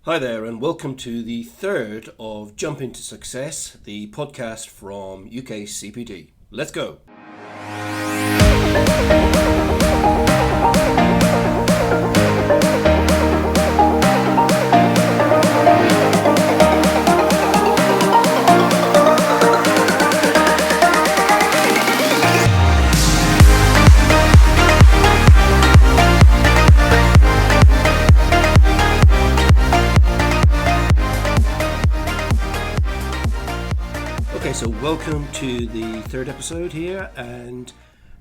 Hi there, and welcome to the third of Jump Into Success, the podcast from UKCPD. Let's go. So welcome to the third episode here, and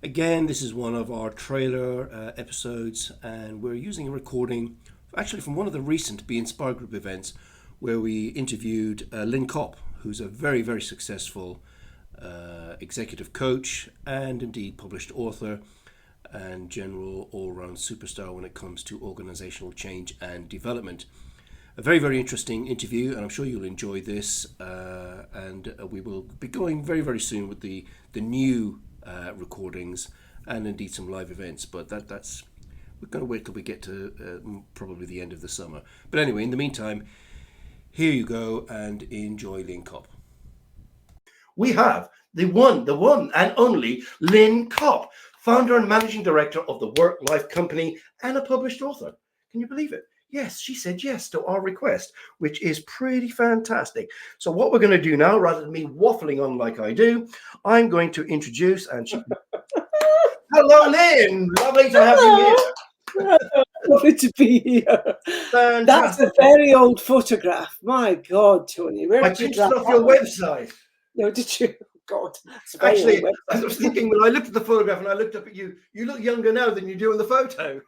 again this is one of our trailer episodes, and we're using a recording actually from one of the recent Be Inspired Group events where we interviewed Lynne Copp, who's a very, very successful executive coach and indeed published author and general all-round superstar when it comes to organizational change and development. A very, very interesting interview, and I'm sure you'll enjoy this. And we will be going very, very soon with the new recordings and indeed some live events. But that's we're going to wait till we get to probably the end of the summer. But anyway, in the meantime, here you go and enjoy Lynne Copp. We have the one and only Lynne Copp, founder and managing director of the Work Life Company and a published author. Can you believe it? Yes, she said yes to our request, which is pretty fantastic. So what we're going to do now, rather than me waffling on like I do, I'm going to introduce and hello, Lynne. Lovely to have you here. Lovely to be here. Fantastic. That's a very old photograph. My God, Tony. Where I did you picked it drop off your website. No, did you? God. Actually, I was thinking when I looked at the photograph and I looked up at you, you look younger now than you do in the photo.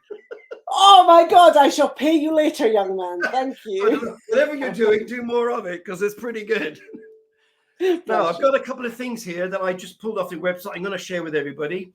Oh my God, I shall pay you later, young man. Thank you. Whatever you're doing, do more of it because it's pretty good. Now, I've got a couple of things here that I just pulled off the website. I'm going to share with everybody.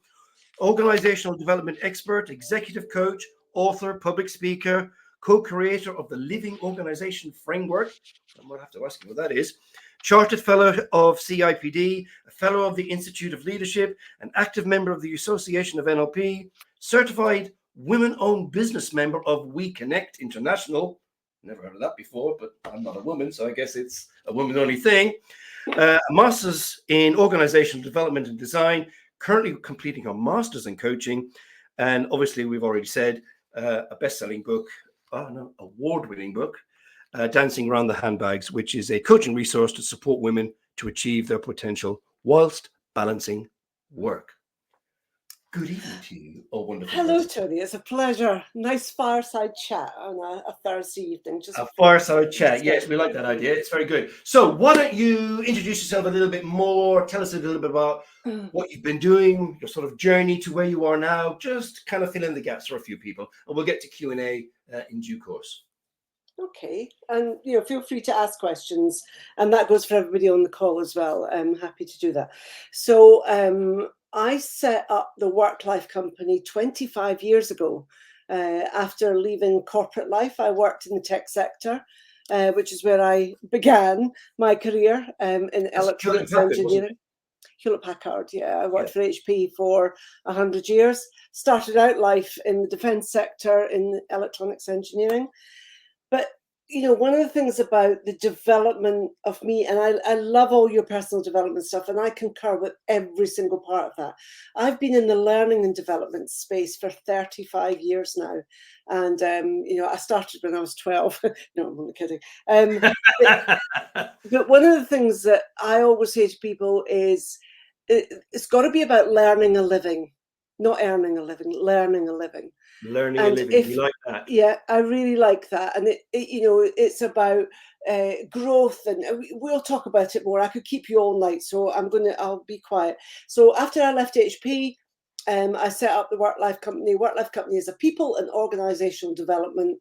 Organizational development expert, executive coach, author, public speaker, co-creator of the Living Organization Framework. I might have to ask you what that is. Chartered Fellow of CIPD, a Fellow of the Institute of Leadership, an active member of the Association of NLP, certified women-owned business member of We Connect International. Never heard of that before, but I'm not a woman, so I guess it's a woman-only thing. A master's in organizational development and design, currently completing her master's in coaching, and obviously we've already said a best-selling book, award-winning book, Dancing Around the Handbags, which is a coaching resource to support women to achieve their potential whilst balancing work. Good evening to you. Oh, wonderful. Hello, Tony. It's a pleasure. Nice fireside chat on a Thursday evening. Just a fireside chat. Yes, we like that idea. It's very good. So why don't you introduce yourself a little bit more? Tell us a little bit about what you've been doing, your sort of journey to where you are now. Just kind of fill in the gaps for a few people, and we'll get to Q&A in due course. Okay, and feel free to ask questions, and that goes for everybody on the call as well. I'm happy to do that. So I set up the Work Life Company 25 years ago. After leaving corporate life, I worked in the tech sector, which is where I began my career in electronics engineering. Hewlett-Packard, yeah. I worked for HP for 100 years. Started out life in the defense sector in electronics engineering. But, one of the things about the development of me, and I love all your personal development stuff, and I concur with every single part of that. I've been in the learning and development space for 35 years now. And, I started when I was 12. No, I'm only kidding. But one of the things that I always say to people is it's got to be about learning a living. Not earning a living, learning a living. Learning a living. You like that? Yeah, I really like that. And it's about growth, and we'll talk about it more. I could keep you all night, so I'll be quiet. So after I left HP, I set up the Work Life Company. Work Life Company is a people and organizational development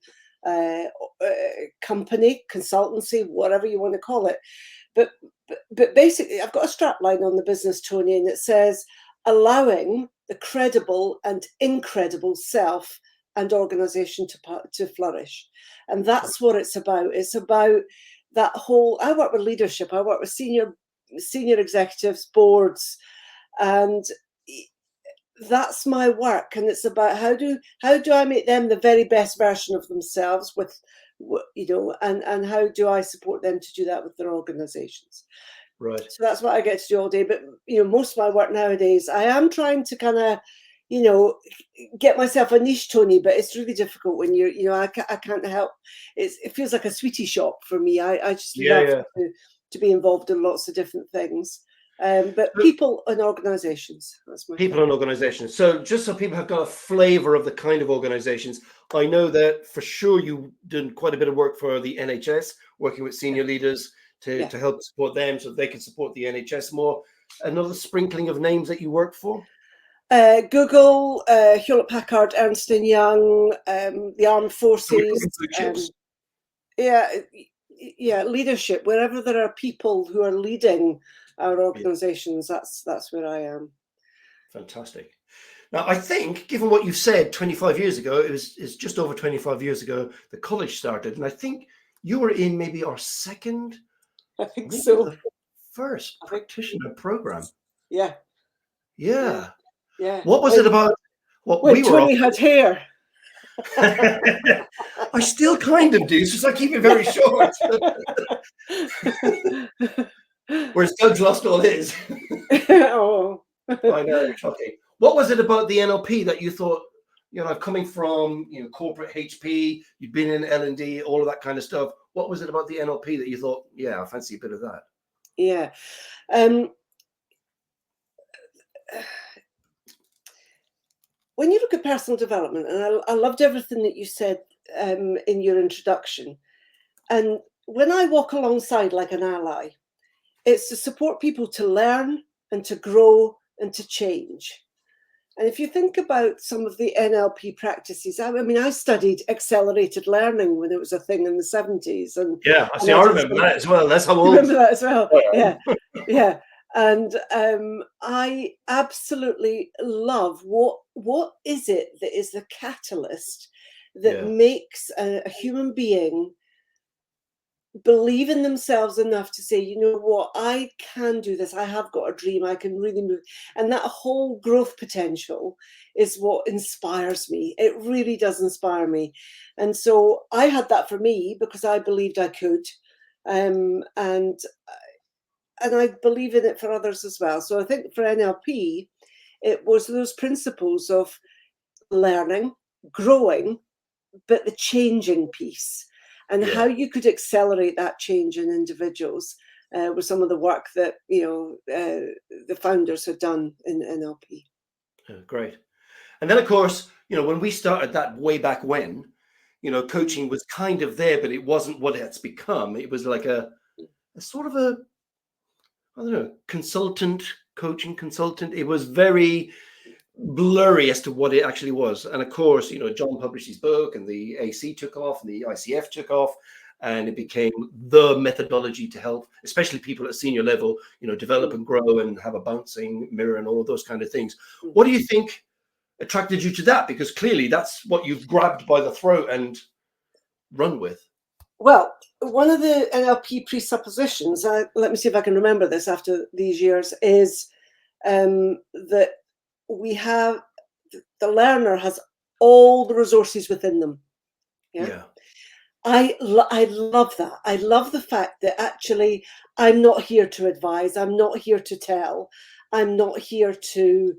company, consultancy, whatever you want to call it. But basically, I've got a strap line on the business, Tony, and it says, allowing the credible and incredible self and organization to flourish. And that's what it's about. It's about that whole, I work with leadership, I work with senior executives, boards, and that's my work. And it's about how do I make them the very best version of themselves with and how do I support them to do that with their organizations. Right. So that's what I get to do all day. But, most of my work nowadays, I am trying to kind of, get myself a niche, Tony, but it's really difficult when I can't help. It feels like a sweetie shop for me. I just love to be involved in lots of different things. But people and organizations, that's my people and organizations. So just so people have got a flavor of the kind of organizations, I know that for sure you did quite a bit of work for the NHS, working with senior leaders to help support them so they can support the NHS more. Another sprinkling of names that you worked for? Google, Hewlett-Packard, Ernst & Young, the Armed Forces. Leadership. Wherever there are people who are leading our organizations, that's where I am. Fantastic. Now, I think, given what you've said 25 years ago, it's just over 25 years ago, the college started. And I think you were in maybe our second, I think so. First practitioner program. Yeah. What was it about? When Tony had hair. I still kind of do, so I keep it very short. Whereas Doug's lost all his. Oh. I know, shocking. What was it about the NLP that you thought, coming from corporate HP, you've been in L&D, all of that kind of stuff. What was it about the NLP that you thought, I fancy a bit of that? Yeah. When you look at personal development, and I loved everything that you said in your introduction, and when I walk alongside like an ally, it's to support people to learn and to grow and to change. And if you think about some of the NLP practices, I studied accelerated learning when it was a thing in the 70s. And I remember that as well. That's how old. Remember that as well. Yeah. And I absolutely love what is it that is the catalyst that makes a human being believe in themselves enough to say, you know what, I can do this. I have got a dream. I can really move. And that whole growth potential is what inspires me. It really does inspire me. And so I had that for me because I believed I could. And I believe in it for others as well. So I think for NLP, it was those principles of learning, growing, but the changing piece. And how you could accelerate that change in individuals with some of the work that the founders had done in NLP. Great. And then, of course, when we started that way back when, coaching was kind of there, but it wasn't what it's become. It was like a sort of a, I don't know, coaching consultant. It was very blurry as to what it actually was. And of course, John published his book and the AC took off and the ICF took off, and it became the methodology to help, especially people at senior level, develop and grow and have a bouncing mirror and all of those kind of things. What do you think attracted you to that? Because clearly that's what you've grabbed by the throat and run with. Well, one of the NLP presuppositions, let me see if I can remember this after these years, is that we have, the learner has all the resources within them. I love that. I love the fact that actually I'm not here to advise. I'm not here to tell. I'm not here to,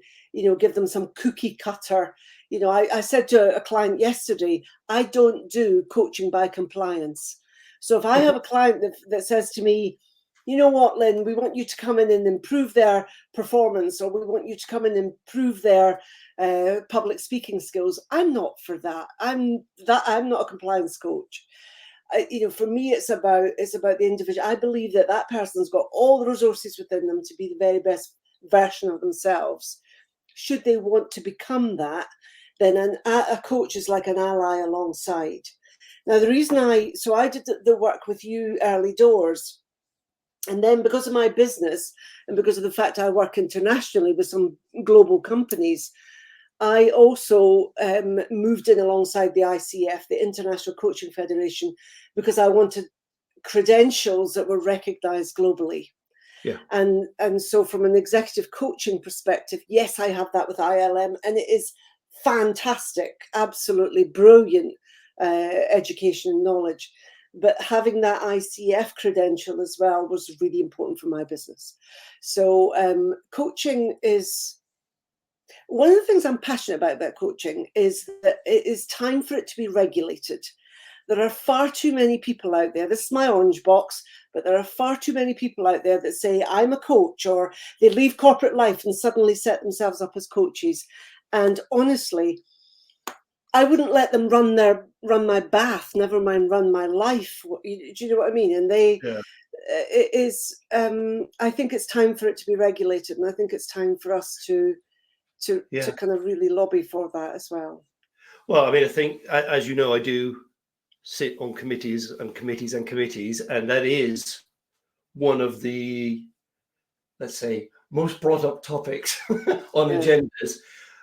give them some cookie cutter. I said to a client yesterday, I don't do coaching by compliance. So if I have a client that says to me, you know what, Lynne, we want you to come in and improve their performance, or we want you to come in and improve their public speaking skills, I'm not for that. I'm not a compliance coach. For me, it's about the individual. I believe that person's got all the resources within them to be the very best version of themselves. Should they want to become that, then a coach is like an ally alongside. Now, the reason I did the work with you early doors. And then because of my business and because of the fact I work internationally with some global companies, I also moved in alongside the ICF, the International Coaching Federation, because I wanted credentials that were recognized globally. And so from an executive coaching perspective, yes, I have that with ILM, and it is fantastic, absolutely brilliant education and knowledge. But having that ICF credential as well was really important for my business. So coaching is, one of the things I'm passionate about coaching is that it is time for it to be regulated. There are far too many people out there, this is my orange box, but there are far too many people out there that say, I'm a coach, or they leave corporate life and suddenly set themselves up as coaches. And honestly, I wouldn't let them run my bath, never mind run my life. Do you know what I mean? And it is, I think it's time for it to be regulated. And I think it's time for us to kind of really lobby for that as well. Well, I mean, I think, as you know, I do sit on committees and committees and committees, and that is one of the, let's say, most brought up topics on agendas.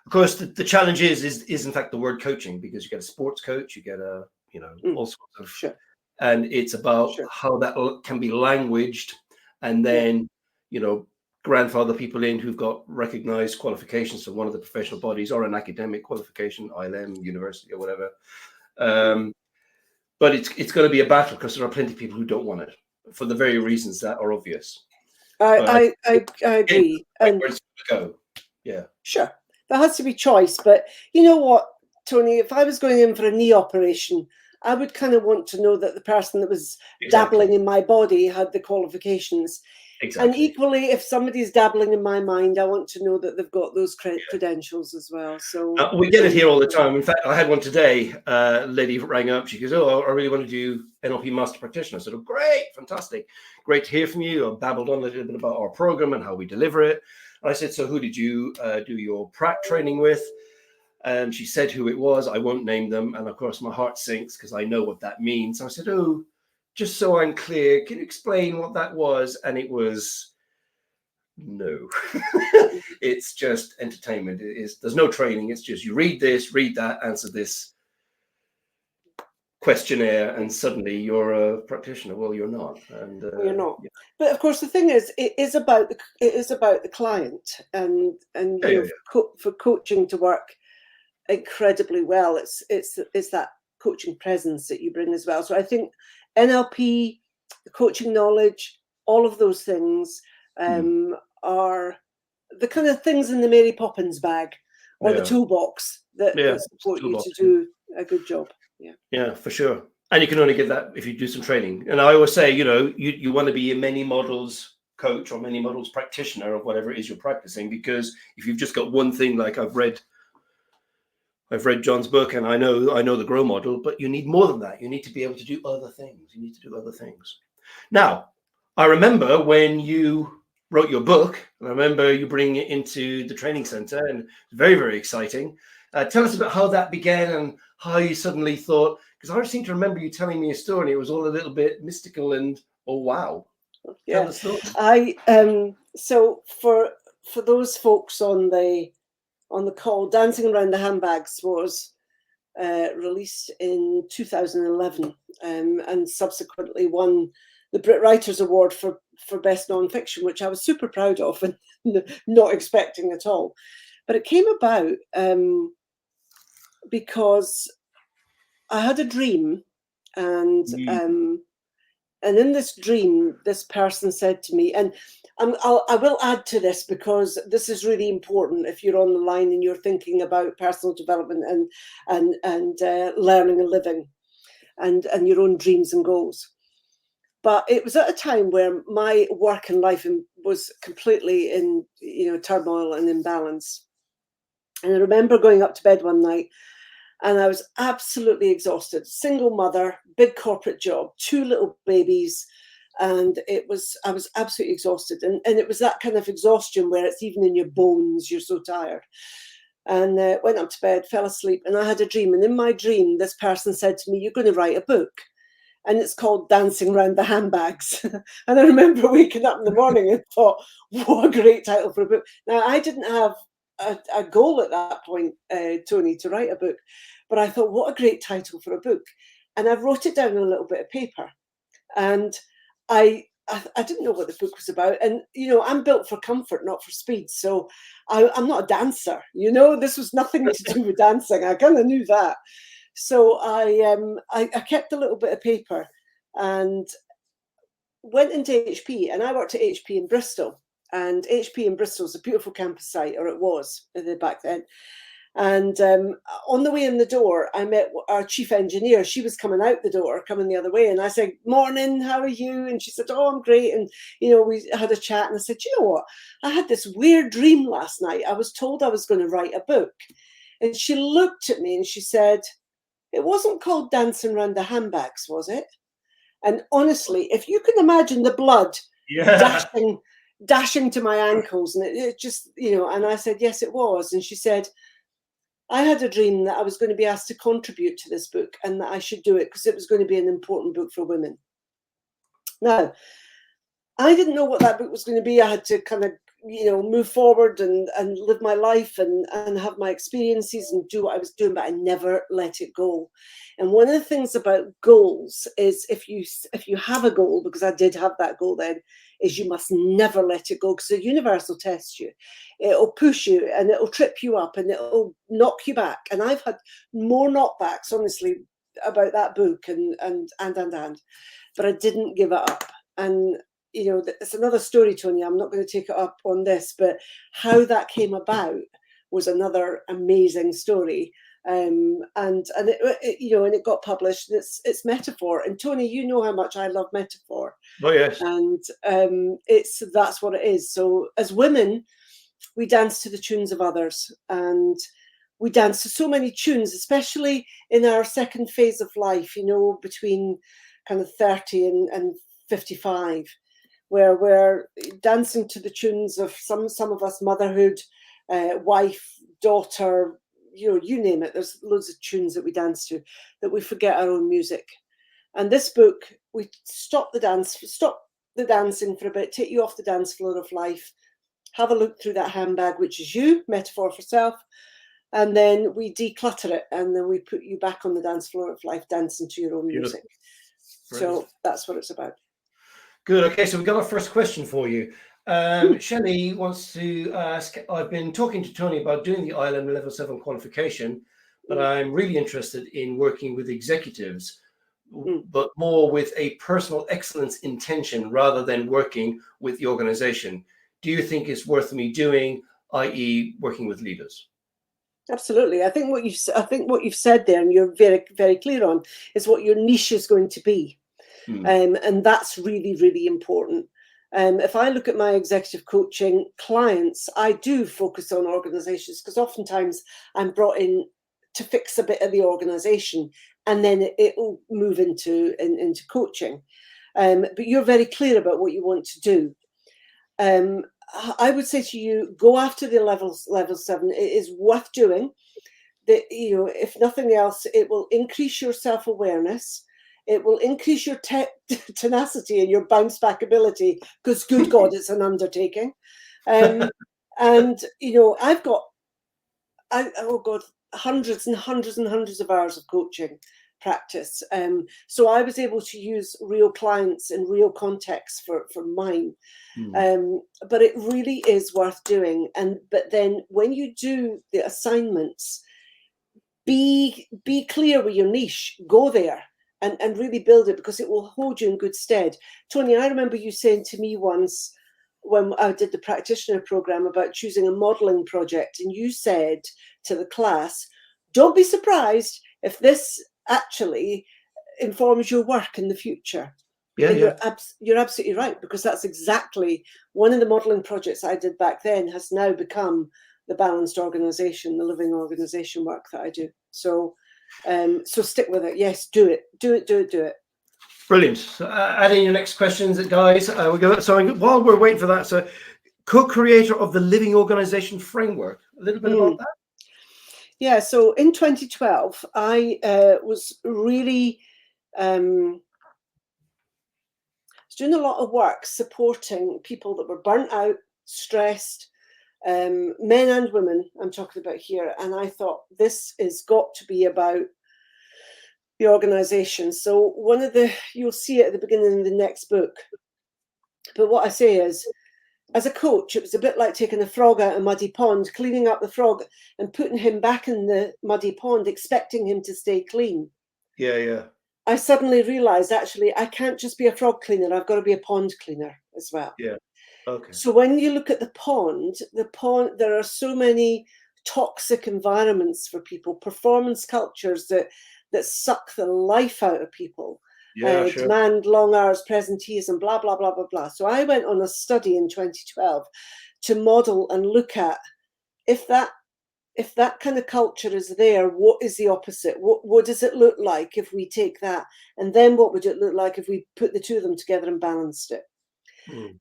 Of course, the challenge is in fact the word coaching, because you get a sports coach, you get a, all sorts of, and it's about how that can be languaged, and then, grandfather people in who've got recognized qualifications from one of the professional bodies or an academic qualification, ILM, university or whatever. But it's going to be a battle, because there are plenty of people who don't want it for the very reasons that are obvious. I agree. And where it's going to go. Yeah. Sure. There has to be choice. But you know what, Tony, if I was going in for a knee operation, I would kind of want to know that the person that was dabbling in my body had the qualifications. Exactly. And equally, if somebody's dabbling in my mind, I want to know that they've got those credentials as well. So we get it here all the time. In fact, I had one today. A lady rang up. She goes, "Oh, I really want to do NLP Master Practitioner." I said, "Oh, great, fantastic, great to hear from you." I babbled on a little bit about our program and how we deliver it. And I said, "So, who did you do your prac training with?" And she said who it was. I won't name them. And of course, my heart sinks because I know what that means. So I said, "Oh, just so I'm clear, can you explain what that was?" And it was, no. It's just entertainment. There's no training. It's just you read this, read that, answer this questionnaire, and suddenly you're a practitioner. Well, you're not. And you're not. Yeah. But of course, the thing is, it is about the client, and for coaching to work incredibly well, it's that coaching presence that you bring as well. So I think NLP, coaching knowledge, all of those things are the kind of things in the Mary Poppins bag or the toolbox that support you to do a good job. Yeah, for sure. And you can only get that if you do some training. And I always say, you want to be a many models coach or many models practitioner of whatever it is you're practicing, because if you've just got one thing, like I've read John's book and I know the Grow model, but you need more than that. You need to be able to do other things. Now, I remember when you wrote your book, and I remember you bringing it into the training center, and it's very, very exciting. Tell us about how that began and how you suddenly thought, because I seem to remember you telling me a story, and it was all a little bit mystical and, oh, wow. Yeah. Tell the story. So for those folks on the call, Dancing Around the Handbags was released in 2011 and subsequently won the Brit Writers Award for Best Non-Fiction, which I was super proud of and not expecting at all. But it came about because I had a dream, and in this dream, this person said to me, and I will add to this because this is really important if you're on the line and you're thinking about personal development and learning and living and your own dreams and goals. But it was at a time where my work and life was completely in turmoil and imbalance. And I remember going up to bed one night and I was absolutely exhausted. Single mother, big corporate job, 2 little babies. And I was absolutely exhausted. And it was that kind of exhaustion where it's even in your bones, you're so tired. And went up to bed, fell asleep, and I had a dream. And in my dream, this person said to me, "You're going to write a book. And it's called Dancing Around the Handbags." And I remember waking up in the morning and thought, what a great title for a book. Now, I didn't have a goal at that point, Tony, to write a book. But I thought, what a great title for a book. And I wrote it down on a little bit of paper. And I didn't know what the book was about. And, I'm built for comfort, not for speed. So I'm not a dancer. This was nothing to do with dancing. I kind of knew that. So I kept a little bit of paper and went into HP, and I worked at HP in Bristol. And HP in Bristol is a beautiful campus site, or it was back then. And on the way in the door, I met our chief engineer. She was coming out the door, coming the other way. And I said, "Morning, how are you?" And she said, "Oh, I'm great." And, we had a chat. And I said, "You know what? I had this weird dream last night. I was told I was going to write a book." And she looked at me and she said, "It wasn't called Dancing Round the Handbags, was it?" And honestly, if you can imagine the blood dashing to my ankles, and it just, and I said, "Yes, it was." And she said, "I had a dream that I was going to be asked to contribute to this book and that I should do it because it was going to be an important book for women." Now, I didn't know what that book was going to be. I had to kind of, move forward and live my life and have my experiences and do what I was doing, but I never let it go. And one of the things about goals is if you have a goal, because I did have that goal then, is you must never let it go, because the universe will test you. It'll push you and it'll trip you up and it'll knock you back. And I've had more knockbacks, honestly, about that book and, but I didn't give it up. And it's another story, Tony. I'm not going to take it up on this, but how that came about was another amazing story. And it got published. And it's metaphor. And Tony, you know how much I love metaphor. Oh yes. And that's what it is. So as women, we dance to the tunes of others, and we dance to so many tunes, especially in our second phase of life. Between kind of 30 and 55. Where we're dancing to the tunes of some of us, motherhood, wife, daughter, you name it. There's loads of tunes that we dance to, that we forget our own music. And this book, we stop the dancing for a bit, take you off the dance floor of life, have a look through that handbag, which is you, metaphor for self, and then we declutter it, and then we put you back on the dance floor of life, dancing to your own music. Brilliant. So that's what it's about. Good. Okay, so we've got our first question for you. Shelley wants to ask, I've been talking to Tony about doing the ILM Level 7 qualification, but I'm really interested in working with executives, but more with a personal excellence intention rather than working with the organization. Do you think it's worth me doing, i.e. working with leaders? Absolutely. I think what you've said there, and you're very, very clear on, is what your niche is going to be. And that's really, really important. If I look at my executive coaching clients, I do focus on organizations, because oftentimes I'm brought in to fix a bit of the organization, and then it will move into coaching. But you're very clear about what you want to do. I would say to you, go after the level 7. It is worth doing. If nothing else, it will increase your self-awareness. It will increase your tenacity and your bounce back ability, because good God, it's an undertaking. And I've got hundreds and hundreds and hundreds of hours of coaching practice. So I was able to use real clients in real contexts for mine. But it really is worth doing. But then when you do the assignments, be clear with your niche, go there and really build it, because it will hold you in good stead. Tony, I remember you saying to me once, when I did the practitioner program, about choosing a modeling project, and you said to the class, don't be surprised if this actually informs your work in the future. You're absolutely right, because that's exactly one of the modeling projects I did back then has now become the balanced organization, the living organization work that I do. So stick with it. Yes, do it. Brilliant. So, add in your next questions, guys. We go. So while we're waiting for that, so co-creator of the Living Organization Framework. A little bit about that. Yeah. So in 2012, I was really doing a lot of work supporting people that were burnt out, stressed, men and women. I'm talking about here, and I thought this has got to be about the organization. So you'll see it at the beginning of the next book. But what I say is, as a coach, it was a bit like taking a frog out of a muddy pond, cleaning up the frog and putting him back in the muddy pond, expecting him to stay clean. Yeah. I suddenly realized, actually, I can't just be a frog cleaner. I've got to be a pond cleaner as well. Yeah. Okay. So when you look at the pond, there are so many toxic environments for people, performance cultures that suck the life out of people. Yeah, sure. Demand long hours, presenteeism, blah, blah, blah, blah, blah. So I went on a study in 2012 to model and look at if that kind of culture is there, what is the opposite? What does it look like if we take that? And then what would it look like if we put the two of them together and balanced it?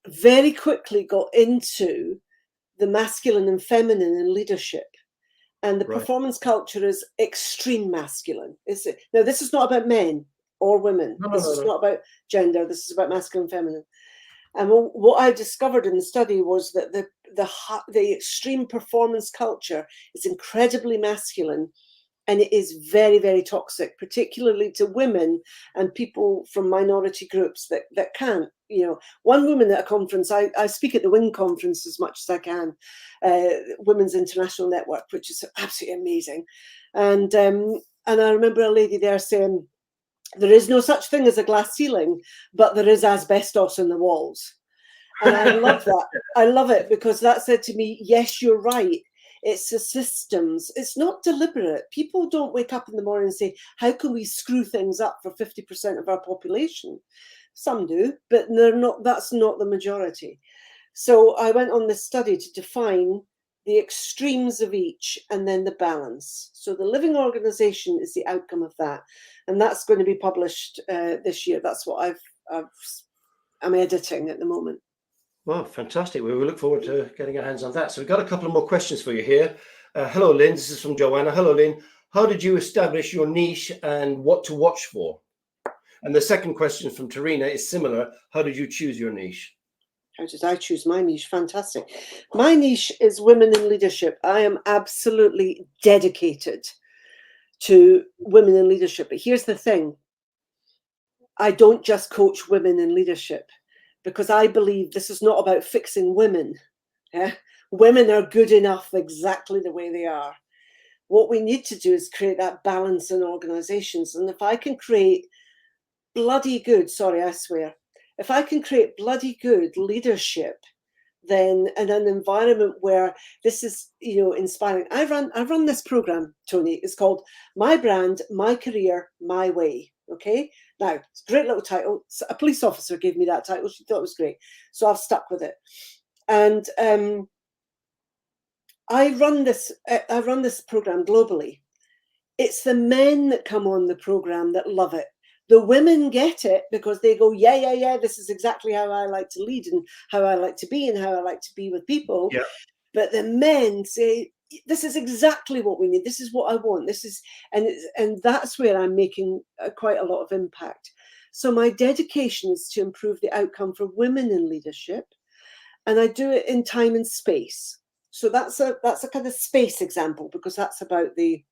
Very quickly got into the masculine and feminine in leadership. And the performance culture is extreme masculine. Now, this is not about men or women. This is not about gender. This is about masculine and feminine. And what I discovered in the study was that the extreme performance culture is incredibly masculine, and it is very, very toxic, particularly to women and people from minority groups that can't. One woman at a conference, I speak at the WIN conference as much as I can, Women's International Network, which is absolutely amazing. And I remember a lady there saying, there is no such thing as a glass ceiling, but there is asbestos in the walls. And I love that. I love it, because that said to me, yes, you're right. It's the systems. It's not deliberate. People don't wake up in the morning and say, how can we screw things up for 50% of our population? Some do, but that's not the majority. So I went on this study to define the extremes of each and then the balance. So the living organization is the outcome of that. And that's going to be published this year. That's what I'm editing at the moment. Well, fantastic. We look forward to getting our hands on that. So we've got a couple of more questions for you here. Hello, Lynne. This is from Joanna. Hello, Lynne. How did you establish your niche and what to watch for? And the second question from Tarina is similar. How did you choose your niche? How did I choose my niche? Fantastic. My niche is women in leadership. I am absolutely dedicated to women in leadership. But here's the thing. I don't just coach women in leadership, because I believe this is not about fixing women. Women are good enough exactly the way they are. What we need to do is create that balance in organizations. And if I can create bloody good, sorry, I swear, if I can create bloody good leadership, then in an environment where this is, inspiring. I run this program, Tony. It's called My Brand, My Career, My Way. Okay. Now, it's a great little title. A police officer gave me that title. She thought it was great. So I've stuck with it. And I run this program globally. It's the men that come on the program that love it. The women get it because they go, yeah, this is exactly how I like to lead and how I like to be and how I like to be with people. Yeah. But the men say, this is exactly what we need. This is what I want. And that's where I'm making quite a lot of impact. So my dedication is to improve the outcome for women in leadership. And I do it in time and space. So that's a kind of space example, because that's about the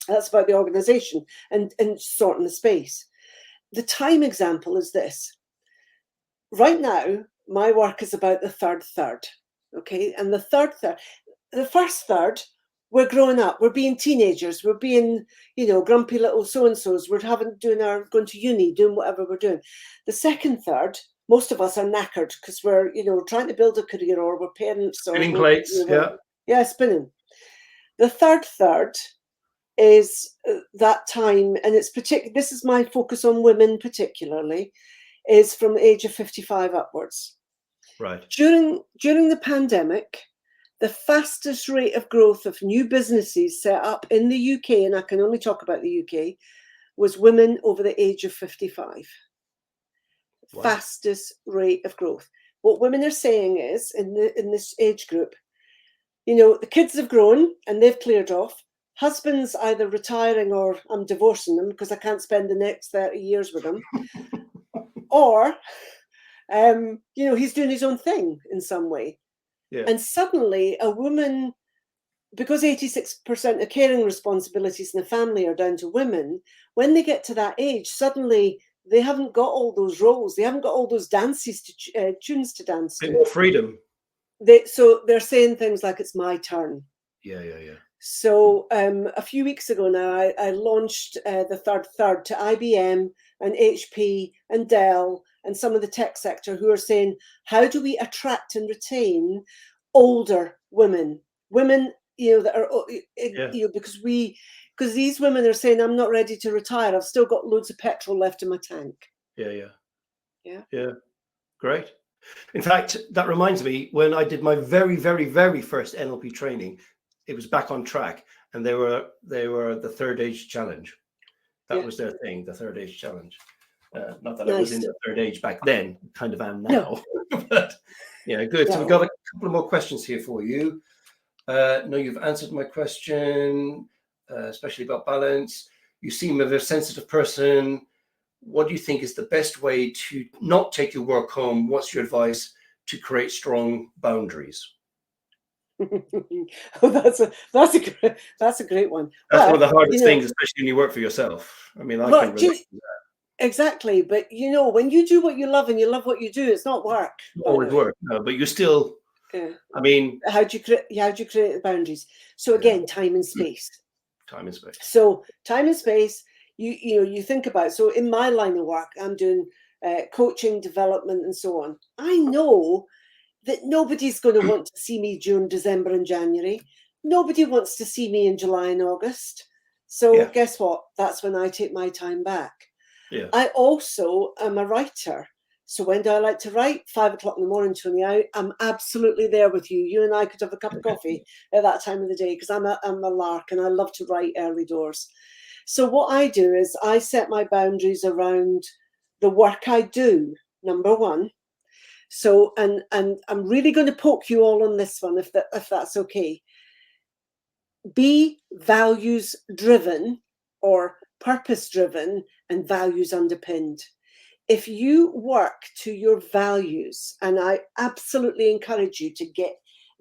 organization and sorting the space. The time example is this. Right now, my work is about the third. Okay. And the first third, we're growing up, we're being teenagers, we're being, grumpy little so-and-sos, we're going to uni, doing whatever we're doing. The second third, most of us are knackered because we're, trying to build a career, or we're parents. Spinning plates, Yeah, spinning. The third is that time, and this is my focus on women particularly, is from the age of 55 upwards. Right. During the pandemic, the fastest rate of growth of new businesses set up in the UK, and I can only talk about the UK, was women over the age of 55. Wow. Fastest rate of growth. What women are saying is, in this age group, the kids have grown and they've cleared off. Husband's either retiring or I'm divorcing them because I can't spend the next 30 years with him. Or, he's doing his own thing in some way. Yeah. And suddenly a woman, because 86% of caring responsibilities in the family are down to women, when they get to that age, suddenly they haven't got all those roles. They haven't got all those dances tunes to dance to. More freedom. So they're saying things like it's my turn. Yeah. So a few weeks ago now, I launched the third to IBM and HP and Dell and some of the tech sector who are saying, how do we attract and retain older women, that are, because these women are saying, I'm not ready to retire. I've still got loads of petrol left in my tank. Yeah. Great. In fact, that reminds me, when I did my very, very, very first NLP training, it was Back on Track, and they were the third age challenge. That was their thing, the third age challenge. Not that I was in the third age back then, kind of am now. But yeah, good. So we've got a couple of more questions here for you. No, you've answered my question, especially about balance. You seem a very sensitive person. What do you think is the best way to not take your work home? What's your advice to create strong boundaries? Oh, that's a great one. That's one of the hardest things, especially when you work for yourself. I mean, I can relate to that. Exactly, but when you do what you love and you love what you do, it's not work. It's always work, no, but you still. Yeah. I mean, how do you create the boundaries? So again, time and space. Time and space. So time and space. You think about. So in my line of work, I'm doing coaching, development, and so on. I know that nobody's going to want to see me during December and January. Nobody wants to see me in July and August. So guess what? That's when I take my time back. Yeah. I also am a writer. So when do I like to write? 5 o'clock in the morning, Tony. I'm absolutely there with you. You and I could have a cup of coffee at that time of the day because I'm a lark and I love to write early doors. So what I do is I set my boundaries around the work I do, number one. So, and I'm really going to poke you all on this one, if that's okay. Be values driven or purpose driven and values underpinned. If you work to your values, and I absolutely encourage you to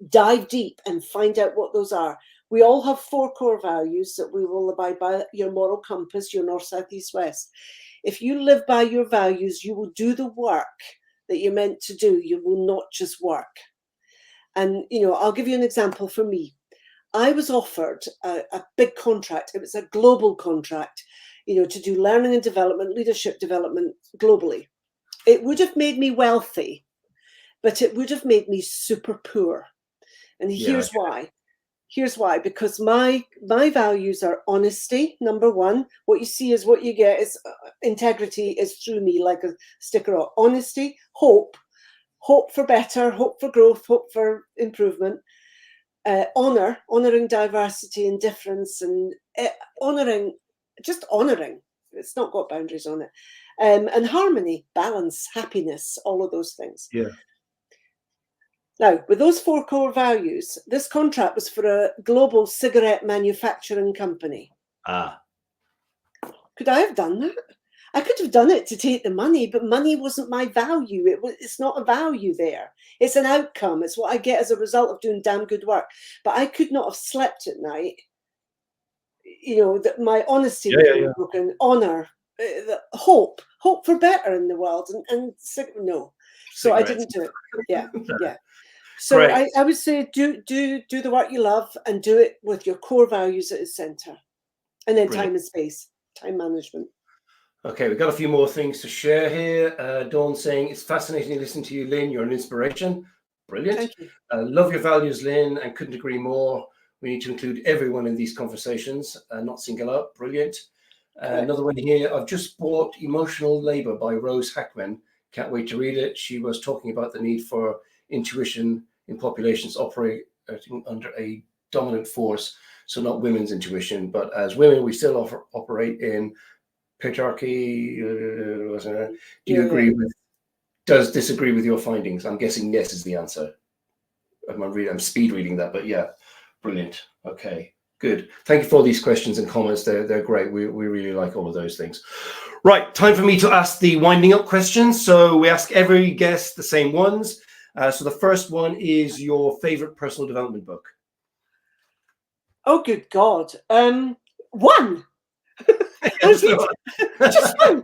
dive deep and find out what those are. We all have 4 core values that we will abide by: your moral compass, your north, south, east, west. If you live by your values, you will do the work that you're meant to do. You will not just work. And, I'll give you an example for me. I was offered a big contract. It was a global contract, to do learning and development, leadership development globally. It would have made me wealthy, but it would have made me super poor. And here's why. Here's why. Because my values are honesty, number one. What you see is what you get. Is integrity is through me like a sticker on. Honesty, hope for better, hope for growth, hope for improvement. Honoring diversity and difference, and honoring. It's not got boundaries on it. And harmony, balance, happiness, all of those things. Yeah. Now, with those 4 core values, this contract was for a global cigarette manufacturing company. Could I have done that? I could have done it to take the money, but money wasn't my value. It's not a value there. It's an outcome. It's what I get as a result of doing damn good work. But I could not have slept at night. That my honesty was broken, honor, hope for better in the world, and no. So I didn't do it. Yeah. So I would say do the work you love and do it with your core values at its center, and then time and space, time management. Okay, we've got a few more things to share here. Dawn saying, it's fascinating to listen to you, Lynne. You're an inspiration. Brilliant. Thank you. Love your values, Lynne, and couldn't agree more. We need to include everyone in these conversations, not single out. Brilliant. Another one here. I've just bought Emotional Labor by Rose Hackman. Can't wait to read it. She was talking about the need for intuition in populations operating under a dominant force. So not women's intuition, but as women, we still operate in patriarchy. Do you agree with? Does disagree with your findings? I'm guessing yes is the answer. I'm speed reading that, but yeah, brilliant. Okay, good. Thank you for all these questions and comments. They're great. We really like all of those things. Right, time for me to ask the winding up questions. So we ask every guest the same ones. So the first one is your favorite personal development book. Oh, good God. One. Just one.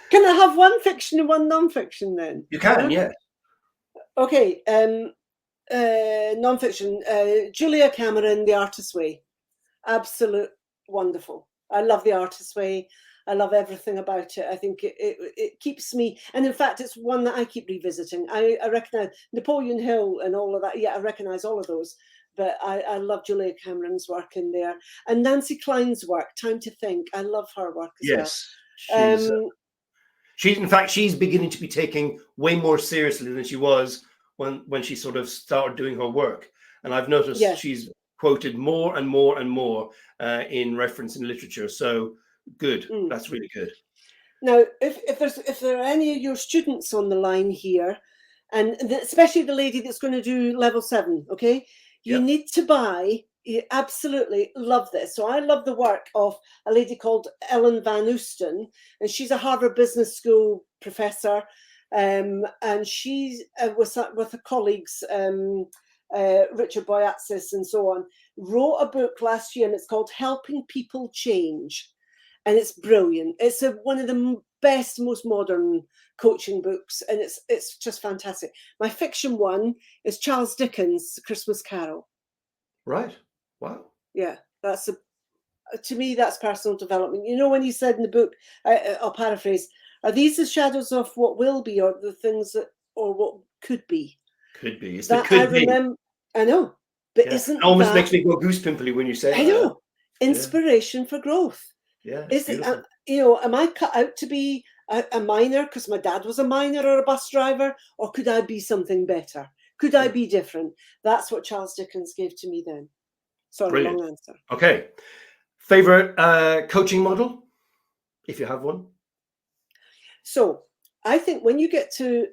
Can I have one fiction and one non-fiction then? You can, yeah. Okay. non-fiction, Julia Cameron, The Artist's Way. Absolute wonderful. I love The Artist's Way. I love everything about it. I think it keeps me, and in fact, it's one that I keep revisiting. I recognize Napoleon Hill and all of that. Yeah, I recognize all of those. But I love Julia Cameron's work in there. And Nancy Klein's work, Time to Think. I love her work as well. In fact, she's beginning to be taken way more seriously than she was when she sort of started doing her work. And I've noticed she's quoted more and more and more in reference in literature. So good. That's really good. Now, if there are any of your students on the line here, and especially the lady that's going to do level 7, okay, you need to buy. You absolutely love this. So I love the work of a lady called Ellen Van Oosten, and she's a Harvard Business School professor, and she's with her colleagues, Richard Boyatzis and so on, wrote a book last year, and it's called Helping People Change. And it's brilliant. It's one of the best, most modern coaching books, and it's just fantastic. My fiction one is Charles Dickens' Christmas Carol. Right. Wow. Yeah, to me, that's personal development. You know, when you said in the book, I'll paraphrase, are these the shadows of what will be, or the things that, or what could be? Could be. It's that the could I be. remember. I know, but isn't it almost that, makes me go goose pimply when you say I know. Inspiration for growth. Yeah. Is it, am I cut out to be a miner because my dad was a miner or a bus driver, or could I be something better? Could I be different? That's what Charles Dickens gave to me then. Sorry, brilliant. long answer. Okay. Favorite coaching model, if you have one? So I think when you get to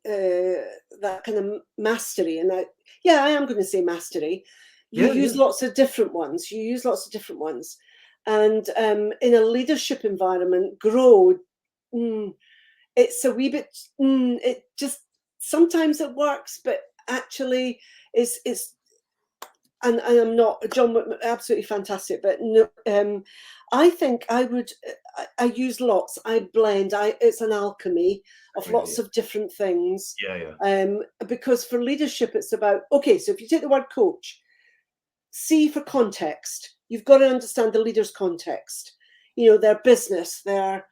that kind of mastery, and I am going to say mastery, you use lots of different ones. And in a leadership environment, grow, it's a wee bit, it just, sometimes it works, but actually it's and I'm not, John, absolutely fantastic, but no, I think I use lots, I blend, it's an alchemy of lots of different things. Because for leadership, it's about, okay, so if you take the word coach, C for context, you've got to understand the leader's context, their business, their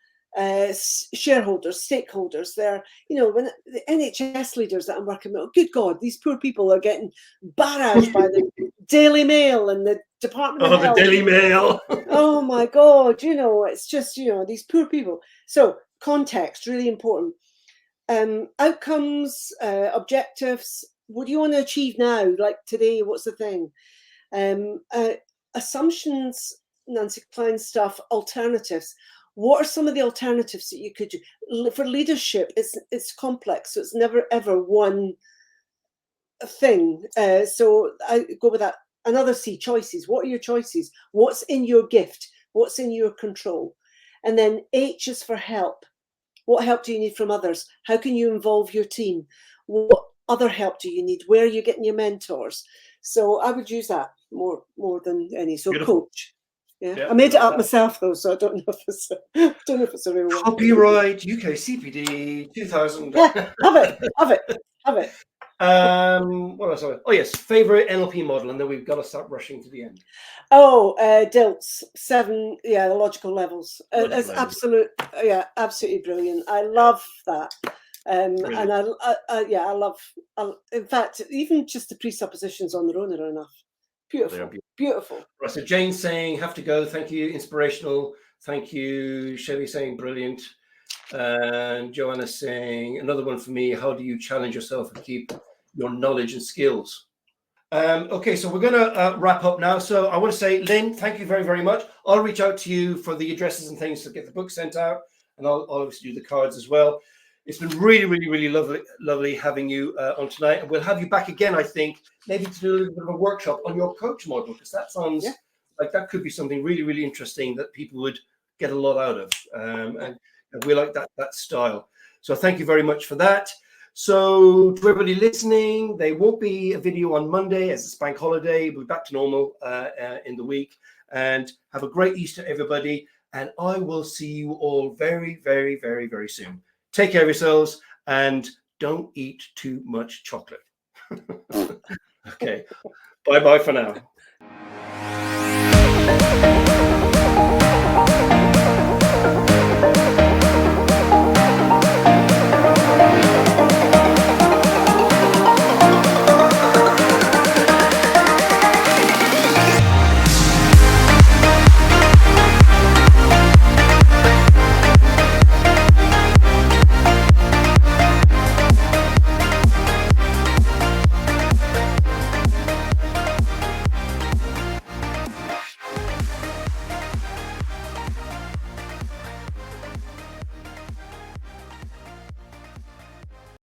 shareholders, stakeholders, their, when the NHS leaders that I'm working with, oh, good God, these poor people are getting barraged by the Daily Mail and the Department of Health. The Daily Mail. Oh my God, it's just, these poor people. So context, really important. Outcomes, objectives, what do you want to achieve now? Like today, what's the thing? Assumptions, Nancy Klein stuff, alternatives. What are some of the alternatives that you could do? For leadership, it's complex, so it's never ever one thing. So I go with that. Another C, choices. What are your choices? What's in your gift? What's in your control? And then H is for help. What help do you need from others? How can you involve your team? What other help do you need? Where are you getting your mentors? So I would use that more than any. So beautiful. Coach. Yeah. I made it up myself though, so I don't know if it's a real one. Copyright UKCPD 2000. Yeah, have it. What else? Oh yes, favorite NLP model, and then we've got to start rushing to the end. Oh, DILTS 7. Yeah, the logical levels. It's absolutely brilliant. I love that. And I love. In fact, even just the presuppositions on their own are enough. Beautiful. Right, so Jane's saying, have to go. Thank you. Inspirational. Thank you. Shelley saying, brilliant. And Joanna saying, another one for me. How do you challenge yourself and keep your knowledge and skills? Okay, so we're going to wrap up now. So I want to say, Lynne, thank you very, very much. I'll reach out to you for the addresses and things to get the book sent out. And I'll obviously do the cards as well. It's been really, really, really lovely having you on tonight. And we'll have you back again, I think, maybe to do a little bit of a workshop on your coach model, because that sounds like that could be something really, really interesting that people would get a lot out of. And we like that style. So thank you very much for that. So to everybody listening, there won't be a video on Monday as it's bank holiday. We'll be back to normal in the week. And have a great Easter, everybody. And I will see you all very, very, very, very soon. Take care of yourselves and don't eat too much chocolate. Okay. Bye bye for now.